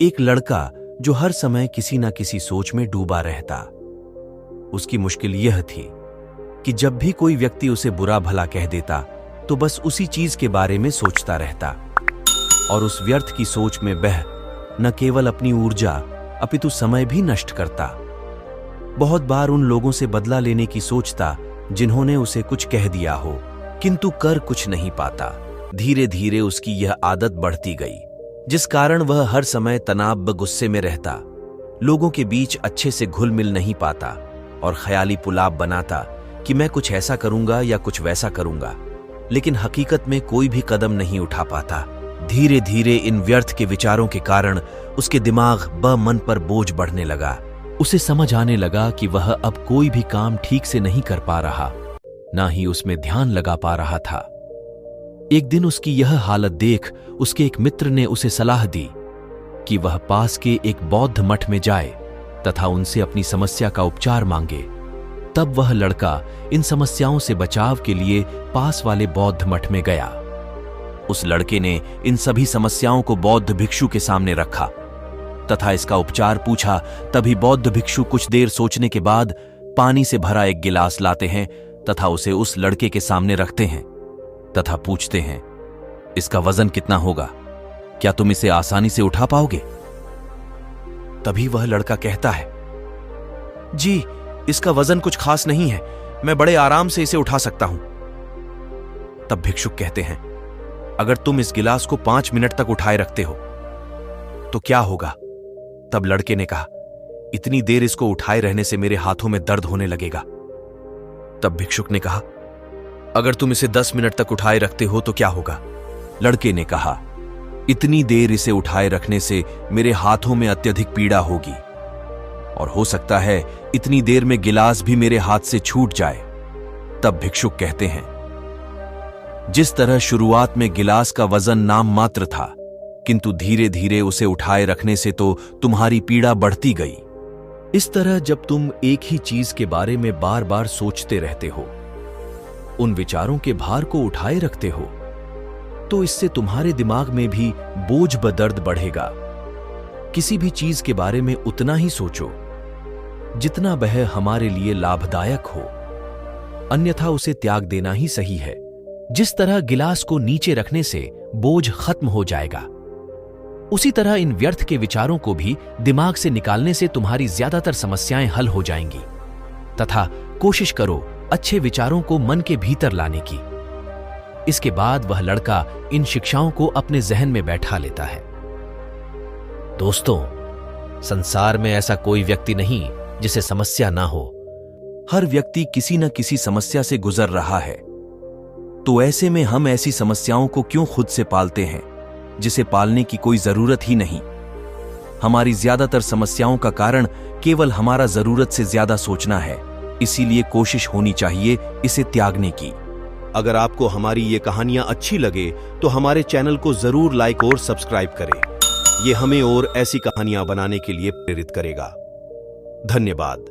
एक लड़का जो हर समय किसी न किसी सोच में डूबा रहता। उसकी मुश्किल यह थी कि जब भी कोई व्यक्ति उसे बुरा भला कह देता तो बस उसी चीज के बारे में सोचता रहता और उस व्यर्थ की सोच में बह न केवल अपनी ऊर्जा अपितु समय भी नष्ट करता। बहुत बार उन लोगों से बदला लेने की सोचता जिन्होंने उसे कुछ कह दिया हो, किंतु कर कुछ नहीं पाता। धीरे धीरे उसकी यह आदत बढ़ती गई, जिस कारण वह हर समय तनाव व गुस्से में रहता, लोगों के बीच अच्छे से घुल मिल नहीं पाता और ख्याली पुलाव बनाता कि मैं कुछ ऐसा करूंगा या कुछ वैसा करूंगा, लेकिन हकीकत में कोई भी कदम नहीं उठा पाता। धीरे धीरे इन व्यर्थ के विचारों के कारण उसके दिमाग व मन पर बोझ बढ़ने लगा। उसे समझ आने लगा कि वह अब कोई भी काम ठीक से नहीं कर पा रहा, ना ही उसमें ध्यान लगा पा रहा था। एक दिन उसकी यह हालत देख उसके एक मित्र ने उसे सलाह दी कि वह पास के एक बौद्ध मठ में जाए तथा उनसे अपनी समस्या का उपचार मांगे। तब वह लड़का इन समस्याओं से बचाव के लिए पास वाले बौद्ध मठ में गया। उस लड़के ने इन सभी समस्याओं को बौद्ध भिक्षु के सामने रखा तथा इसका उपचार पूछा। तभी बौद्ध भिक्षु कुछ देर सोचने के बाद पानी से भरा एक गिलास लाते हैं तथा उसे उस लड़के के सामने रखते हैं तथा पूछते हैं, इसका वजन कितना होगा? क्या तुम इसे आसानी से उठा पाओगे? तभी वह लड़का कहता है, जी, इसका वजन कुछ खास नहीं है, मैं बड़े आराम से इसे उठा सकता हूं। तब भिक्षुक कहते हैं, अगर तुम इस गिलास को 5 मिनट तक उठाए रखते हो तो क्या होगा? तब लड़के ने कहा, इतनी देर इसको उठाए रहने से मेरे हाथों में दर्द होने लगेगा। तब भिक्षुक ने कहा, अगर तुम इसे 10 मिनट तक उठाए रखते हो तो क्या होगा? लड़के ने कहा, इतनी देर इसे उठाए रखने से मेरे हाथों में अत्यधिक पीड़ा होगी और हो सकता है इतनी देर में गिलास भी मेरे हाथ से छूट जाए। तब भिक्षुक कहते हैं, जिस तरह शुरुआत में गिलास का वजन नाम मात्र था, किंतु धीरे धीरे उसे उठाए रखने से तो तुम्हारी पीड़ा बढ़ती गई। इस तरह जब तुम एक ही चीज के बारे में बार बार सोचते रहते हो, उन विचारों के भार को उठाए रखते हो, तो इससे तुम्हारे दिमाग में भी बोझ व दर्द बढ़ेगा। किसी भी चीज के बारे में उतना ही सोचो जितना वह हमारे लिए लाभदायक हो, अन्यथा उसे त्याग देना ही सही है। जिस तरह गिलास को नीचे रखने से बोझ खत्म हो जाएगा, उसी तरह इन व्यर्थ के विचारों को भी दिमाग से निकालने से तुम्हारी ज्यादातर समस्याएं हल हो जाएंगी। तथा कोशिश करो अच्छे विचारों को मन के भीतर लाने की। इसके बाद वह लड़का इन शिक्षाओं को अपने जहन में बैठा लेता है। दोस्तों, संसार में ऐसा कोई व्यक्ति नहीं जिसे समस्या ना हो। हर व्यक्ति किसी न किसी समस्या से गुजर रहा है। तो ऐसे में हम ऐसी समस्याओं को क्यों खुद से पालते हैं जिसे पालने की कोई जरूरत ही नहीं। हमारी ज्यादातर समस्याओं का कारण केवल हमारा जरूरत से ज्यादा सोचना है। इसीलिए कोशिश होनी चाहिए इसे त्यागने की। अगर आपको हमारी ये कहानियां अच्छी लगे तो हमारे चैनल को जरूर लाइक और सब्सक्राइब करें। ये हमें और ऐसी कहानियां बनाने के लिए प्रेरित करेगा। धन्यवाद।